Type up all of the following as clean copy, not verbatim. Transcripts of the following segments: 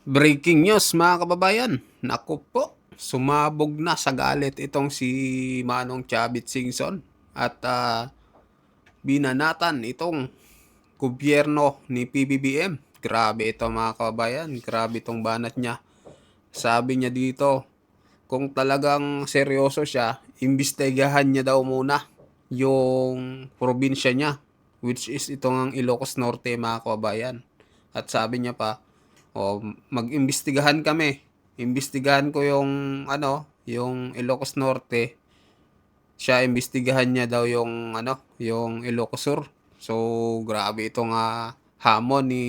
Breaking news mga kababayan. Naku po, sumabog na sa galit itong si Manong Chavit Singson at binanatan itong gobyerno ni PBBM. Grabe ito mga kababayan, grabe itong banat niya. Sabi niya dito, kung talagang seryoso siya, imbestigahan niya daw muna yung probinsya niya, which is itong ang Ilocos Norte mga kababayan. At sabi niya pa, mag-imbestigahan kami. Imbestigahan ko yung yung Ilocos Norte. Siya imbestigahan niya daw yung yung Ilocos Sur. So, grabe itong hamon ni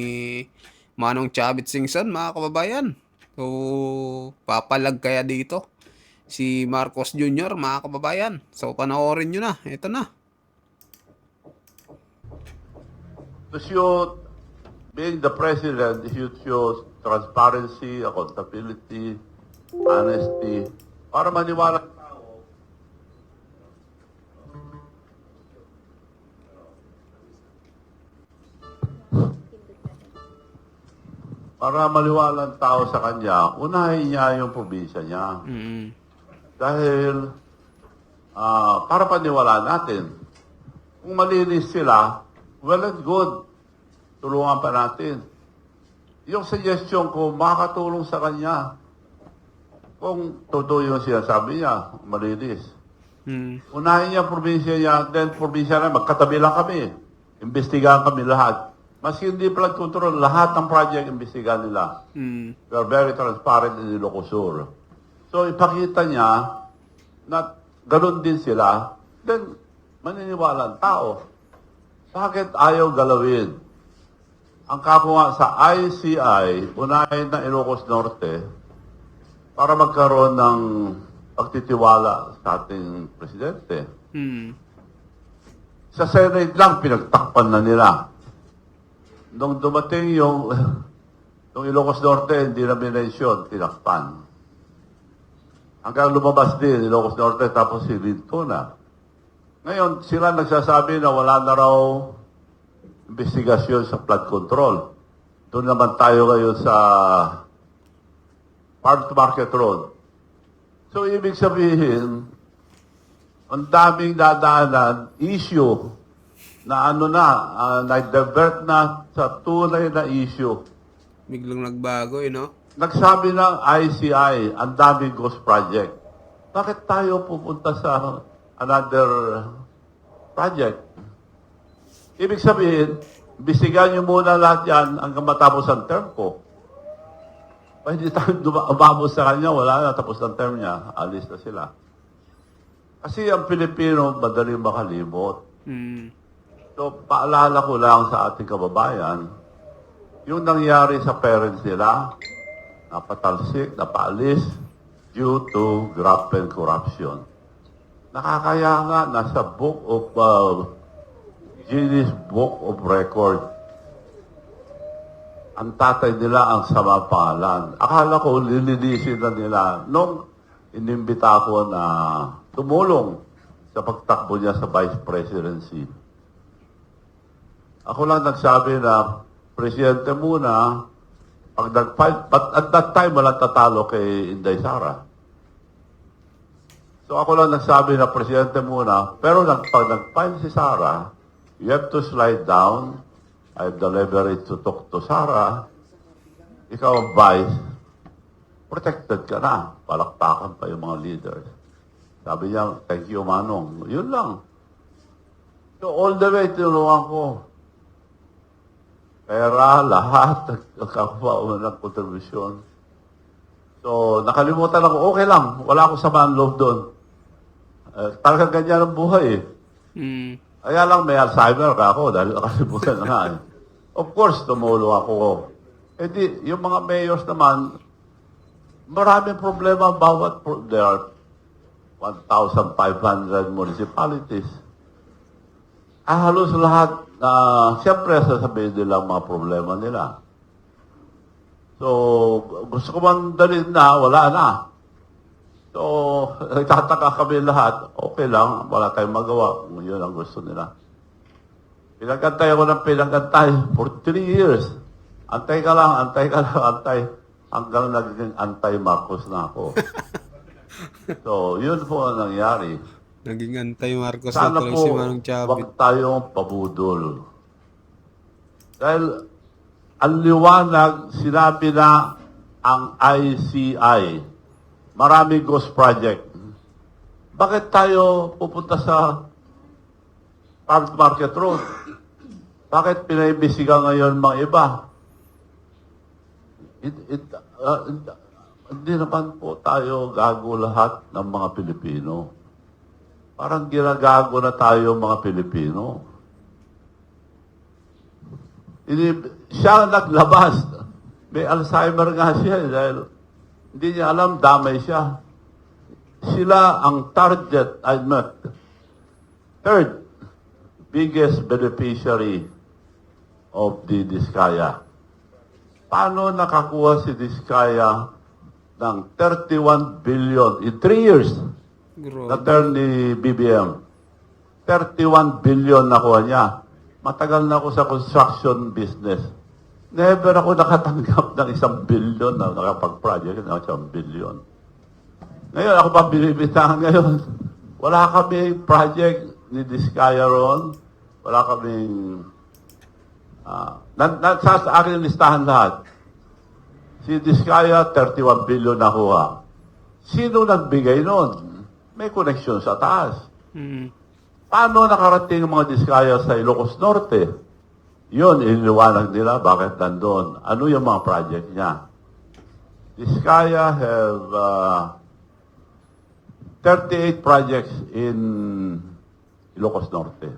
Manong Chavit Singson, mga kababayan. So, papalag kaya dito si Marcos Jr., mga kababayan. So, panoorin nyo na. Ito na. To show, being the president, you show transparency, accountability, honesty, para maniwala ng tao. Para maliwala ng tao sa kanya, unahin niya yung probinsya niya. Dahil, para paniwalaan natin, kung malinis sila, well and good, tulungan pa natin. Yung suggestion ko, makakatulong sa kanya. Kung totoo yung sinasabi niya, malinis. Unahin niya ang probinsya niya, then probinsya na, magkatabi lang kami. Imbestigahan kami lahat. Maski hindi flood control, lahat ng project imbestigahan nila. We are very transparent in Ilocos Sur. So ipakita niya na ganun din sila, then maniniwala ang tao. Bakit ayaw galawin? Ang kapo nga sa ICI, unahin ng Ilocos Norte, para magkaroon ng pagtitiwala sa ating presidente. Sa Senate lang, pinagtakpan na nila. Nung dumating yung Ilocos Norte, hindi na minensyon, tinakpan. Hanggang lumabas din, Ilocos Norte, tapos si Linto na. Ngayon, sila nagsasabi na wala na raw investigasyon sa flood control. Doon naman tayo ngayon sa Farm to Market Road. So, ibig sabihin, ang daming dadaanan, issue na na-divert na sa tunay na issue. Biglang nagbago, no? Nagsabi ng ICI, ang daming ghost project. Bakit tayo pupunta sa another project? Ibig sabihin, bisigan nyo muna lahat yan hanggang matapos ang term ko. Hindi tayo umabot sa kanya, wala na, tapos ang term niya, alis na sila. Kasi ang Pilipino, madaling makalimot. So, paalala ko lang sa ating kababayan, yung nangyari sa parents nila, napatalsik, napaalis, due to graft and corruption. Nakakaya nga, nasa Guinness Book of Record. Ang tatay nila ang sama pangalan. Akala ko, lilinisin na nila. Nung inimbita ko na tumulong sa pagtakbo niya sa vice presidency, ako lang nagsabi na, presidente muna, pag nag-file, but at that time, walang tatalo kay Inday Sara. So ako lang nagsabi na presidente muna, pero pag nag-file si Sara, you have to slide down. I have the leverage to talk to Sara. Ikaw ang vice, protected ka na. Palakpakan pa yung mga leaders. Sabi niya, thank you, Manong. Yun lang. So all the way, tinulungan ko. Pera, lahat, nagkakawa ng kontribusyon. So, nakalimutan ako, okay lang, wala akong samaan loob doon. Talagang ganyan ang buhay eh. Kaya lang may Alzheimer ka ako dahil nakalimutan na nga eh. Of course, tumulong ako. Eh di, yung mga mayors naman, maraming problema bawat, there are 1,500 municipalities. Halos lahat siyempre sasabihin nila ang mga problema nila. So, gusto ko man dalhin na, wala na. So, nagtataka kami lahat, okay lang, wala tayong magawa kung yun ang gusto nila. Pinagantay ako ng pinagantay for 3 years. Antay ka lang, antay. hanggang naging anti-Marcos na ako. So, yun po ang nangyari. Naging anti-Marcos na Sana tuloy po, si Manong Chavit. wag tayong pabudol. Dahil ang liwanag, sinabi na ang ICI, maraming ghost project. Bakit tayo pupunta sa Farm Market Road? Bakit pinaimbisigan ngayon mga iba? Hindi naman po tayo gago lahat ng mga Pilipino. Parang ginagago na tayo mga Pilipino. Siya naglabas. May Alzheimer nga siya dahil hindi niya alam, damay siya. Sila ang target, third biggest beneficiary of the Diskaya. Paano nakakuha si Diskaya ng 31 billion in 3 years? Na Grabe. term ni BBM. 31 billion nakuha niya. Matagal na ako sa construction business. Never ako nakatanggap ng 1 billion na nakapag-project ng 1 billion. Ngayon, ako pa binibitangan ngayon. Wala kami project ni Diskaya ron. Wala kaming... sa akin listahan lahat. Si Diskaya, 31 billion nakuha. Sino nagbigay nun? May connection sa taas. Mm. Paano nakarating ang mga Diskaya sa Ilocos Norte? Yun, iniwanag nila bakit nandun. Ano yung mga project niya? Diskaya have 38 projects in Ilocos Norte.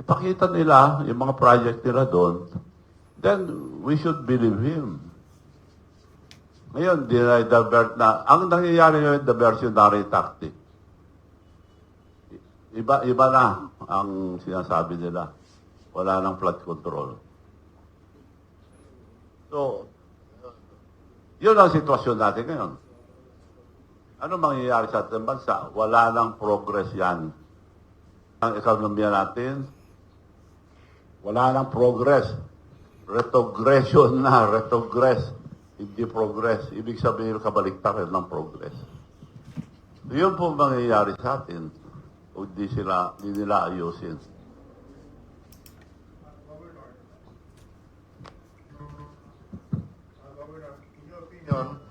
Ipakita nila yung mga project nila doon, then we should believe him. Ngayon, dinay-divert na. Ang nangyayari ngayon, diversionary tactic. Iba na ang sinasabi nila. Wala nang flood control. So, yun ang sitwasyon natin ngayon. Ano mangyayari sa ating bansa? Wala nang progress yan. Ang ekonomiya natin, wala nang progress. Retrogression na, retrogress. Hindi progress. Ibig sabihin, kabaliktaran ng progress. So, yun po mangyayari sa atin. O hindi nila ayusin. Governor, in your opinion,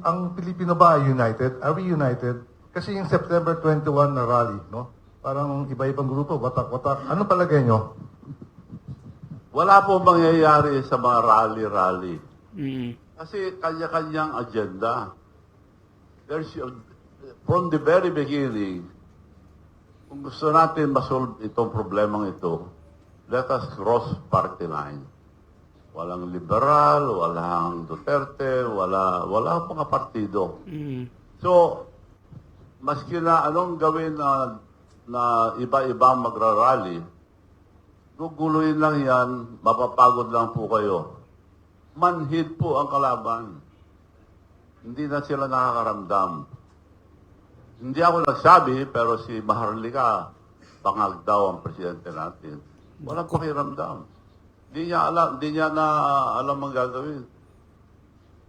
ang Pilipino ba ay united? Are we united? Kasi yung September 21 na rally, no? Parang iba-ibang grupo, watak-watak. Ano palagay nyo? Wala po mangyayari sa mga rally-rally. Mm. Kasi kanya-kanyang agenda. From the very beginning, kung gusto natin masolve itong problemang ito, let us cross party line. Walang liberal, walang Duterte, wala mga partido. Mm. So, maski na anong gawin na iba-ibang magrarally, guguluhin lang yan, mapapagod lang po kayo. Manhid po ang kalaban. Hindi na sila nakakaramdam. Hindi ako nagsabi, pero si Maharlika, bangag daw ang presidente natin. Walang pakiramdam. Hindi niya na alam ang gagawin.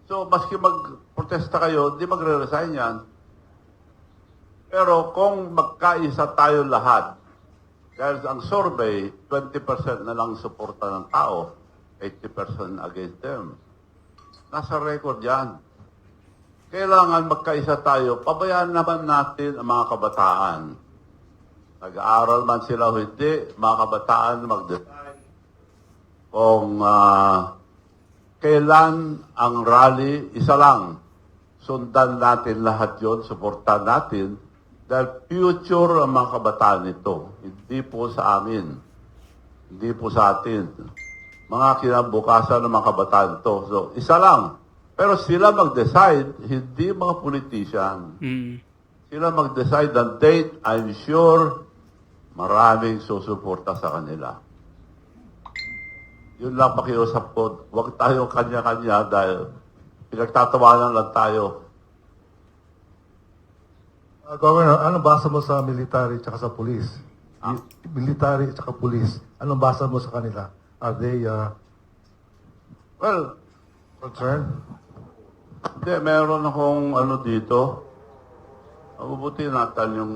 So, maski mag-protesta kayo, hindi magre-resign yan. Pero kung magkaisa tayo lahat, dahil ang survey, 20% na lang suporta ng tao, 80% against them. Nasa record yan. Kailangan magkaisa tayo. Pabayaan naman natin ang mga kabataan. Nag-aaral man sila o hindi, mga kabataan mag-decide kung kailan ang rally, isa lang. Sundan natin lahat yon, suportan natin. Dahil future ang mga kabataan nito. Hindi po sa amin. Hindi po sa atin. Mga kinabukasan ng mga kabataan ito. So, isa lang. Pero sila mag-decide, hindi mga politician. Mm. Sila mag-decide ng date, I'm sure maraming susuporta sa kanila. Yun lang pakiusap ko. Huwag tayong kanya-kanya dahil pinagtatawanan lang tayo. Governor, anong basa mo sa military at sa police? Military at police. Anong basa mo sa kanila? Are they Well, Concern? hindi, meron akong ano dito. Mabubuti natin yung...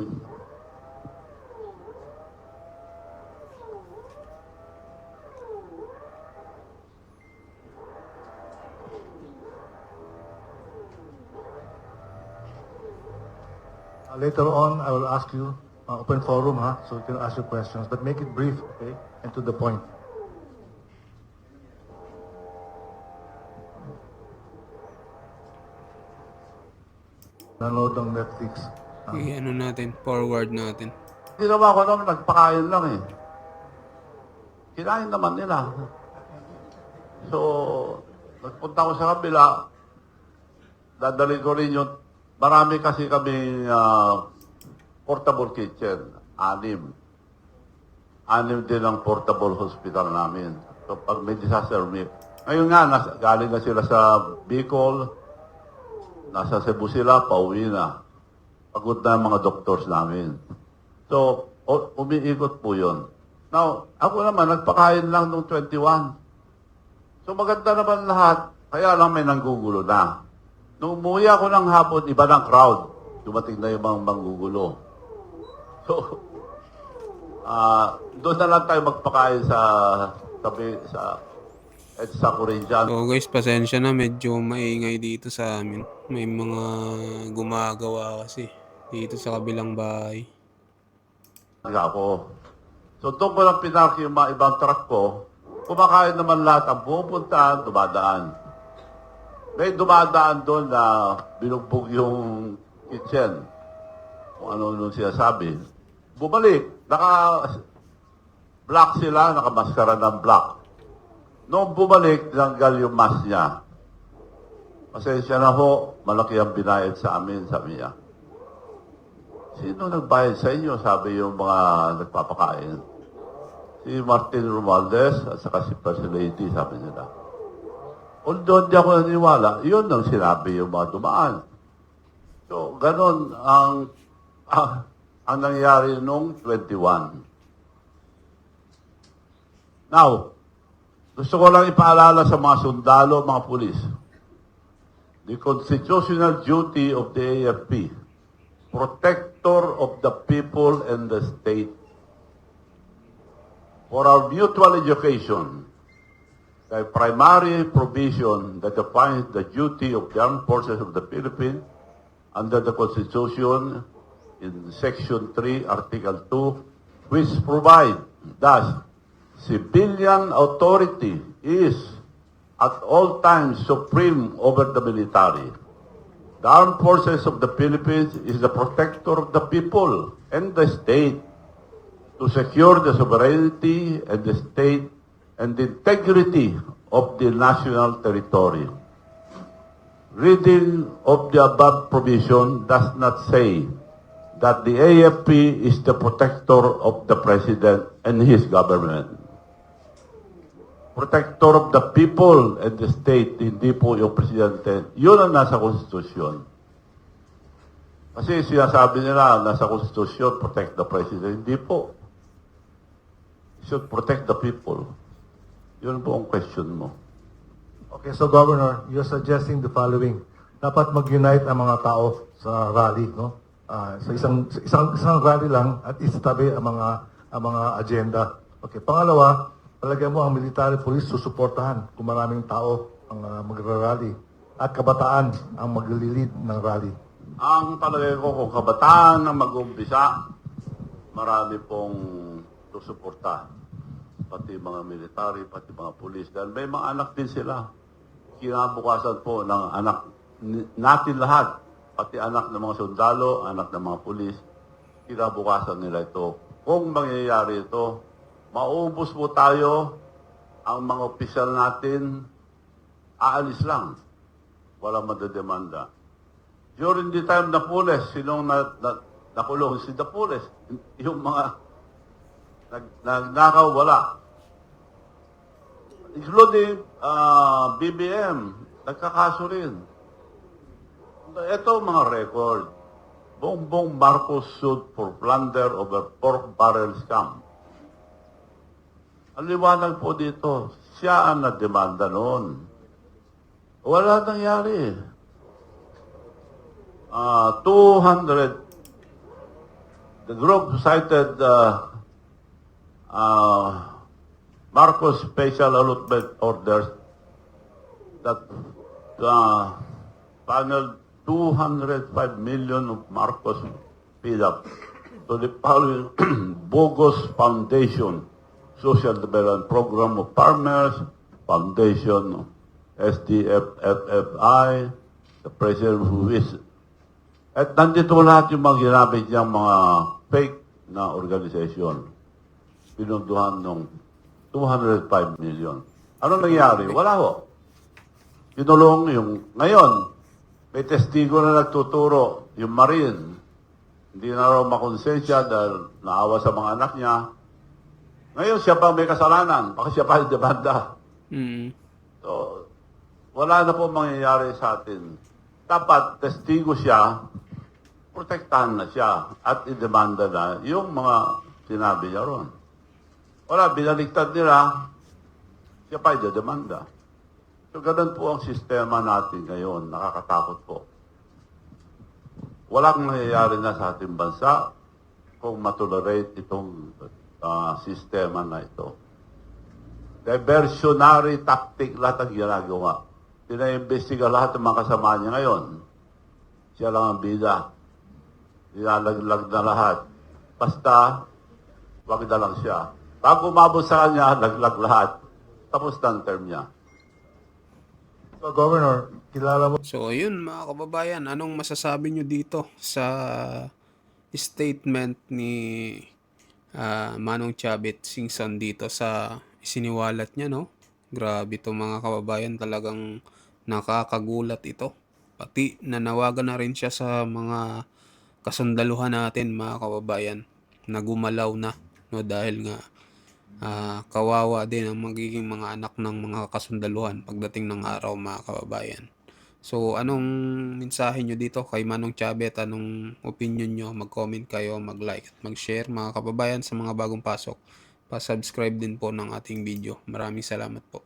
Later on, I will ask you, open forum, so you can ask your questions, but make it brief, okay, and to the point. Nanood ng Netflix. Ano natin, forward natin. Ginawa ko naman, nagpakain lang eh. Kinain naman nila. So, nagpunta ko sa kabila, dadalhin ko rin yung, marami kasi kami portable kitchen, 6. 6 din ang portable hospital namin. So, pag may disaster, ngayon nga, galing na sila sa Bicol, nasa Cebu sila, pauwi na. Pagod na ang mga doctors namin. So, umiikot po yun. Now, ako naman, nagpakain lang nung 21. So, maganda naman lahat. Kaya lang may nanggugulo na. Nung umuwi ako ng hapon, iba ng crowd. Dumating na yung mga manggugulo. So, doon na lang tayo magpakain sa EDSA Corinthian. So guys, pasensya na, medyo maingay dito sa amin. May mga gumagawa kasi dito sa kabilang bahay. Ako. So, doon ko lang pinark yung mga ibang truck ko. Kumakain naman lahat ang pupuntahan, dumadaan. May dumadaan doon na binugbog yung kitchen. Kung ano nung sinasabi. Bumalik. Black sila, nakamaskara ng black. Noong bumalik, tinanggal yung mask niya. Pasensya na ho, malaki ang binayad sa amin, sabi niya. Sino nagbayad sa inyo? Sabi yung mga nagpapakain. Si Martin Romualdez at saka si First Lady, sabi nila. Although hindi ako naniwala, yun ang sinabi yung mga dumaan. So, ganun ang nangyari noong 21. Now, gusto ko lang ipaalala sa mga sundalo, mga pulis. The constitutional duty of the AFP, protector of the people and the state, for our mutual education, the primary provision that defines the duty of the armed forces of the Philippines under the Constitution in Section 3, Article 2, which provide thus civilian authority is at all times supreme over the military. The armed forces of the Philippines is the protector of the people and the state to secure the sovereignty and the state and the integrity of the national territory. Reading of the above provision does not say that the AFP is the protector of the President and his government. Protector of the people and the state, hindi po yung Presidente. Yun ang nasa Konstitusyon. Kasi sinasabi nila, nasa Konstitusyon, protect the President. Hindi po. Should protect the people. Yun po ang question mo. Okay, so Governor, you're suggesting the following. Dapat mag-unite ang mga tao sa rally, no? Sa isang rally lang at isitabi ang mga agenda. Okay, pangalawa, palagay mo ang military police susuportahan kung maraming tao ang magra-rally at kabataan ang mag-lead ng rally. Ang palagay ko kung kabataan ang mag-umpisa, marami pong susuporta. Pati mga military, pati mga pulis. Dahil may mga anak din sila. Kinabukasan po ng anak natin lahat. Pati anak ng mga sundalo, anak ng mga pulis. Kinabukasan nila ito. Kung mangyayari ito, maubos po tayo, ang mga opisyal natin, aalis lang. Walang madedemanda. During the time na Napoles, sinong nakulong? Si Napoles. Yung mga nagnakaw, wala. Including BBM, nagkakaso rin. Ito mga record. Bongbong Marcos sued for plunder over pork barrel scam. Ang liwanag po dito, siya ang nademanda noon. Wala nangyari. 200, the group cited Marcos special allotment orders that funneled 205 million of Marcos paid up to the following bogus foundation, Social Development Program of Farmers, Foundation, SDFFI, the President who is. At nandito lahat yung mga ginamit niyang mga fake na organization. Pinunduhan ng 205 million. Ano nangyari? Wala ho. Pinulong yung, ngayon, may testigo na nagtuturo, yung Marine, hindi na raw makonsensya dahil naawa sa mga anak niya. Ngayon, siya pa may kasalanan, baka siya pa yung demanda. So, wala na po mangyayari sa atin. Dapat, testigo siya, protektahan na siya, at i-demanda na yung mga sinabi niya ron. Wala, binaligtad nila, siya pa i-demanda. So, ganun po ang sistema natin ngayon. Nakakatakot po. Walang nangyayari na sa ating bansa kung matolerate itong sistema na ito. Diversionary tactic lahat ang ginagawa. Pinaimbestiga lahat ng mga kasama niya ngayon. Siya lang ang bida. Nilalaglag na lahat. Basta, wag na lang siya. Pag umabot sa kanya, laglag lahat. Tapos na ang term niya. So, Governor, kilala mo So, ayun mga kababayan, anong masasabi nyo dito sa statement ni Manong Chavit Singson dito sa isiniwalat niya, no? Grabe to mga kababayan, talagang nakakagulat ito. Pati nanawagan na rin siya sa mga kasundaluhan natin mga kababayan na gumalaw na, no? Dahil nga kawawa din ang magiging mga anak ng mga kasundaluhan pagdating ng araw mga kababayan. So, anong mensahe nyo dito kay Manong Chavit? Anong opinion nyo? Mag-comment kayo, mag-like at mag-share mga kababayan sa mga bagong pasok. Pa-subscribe din po ng ating video. Maraming salamat po.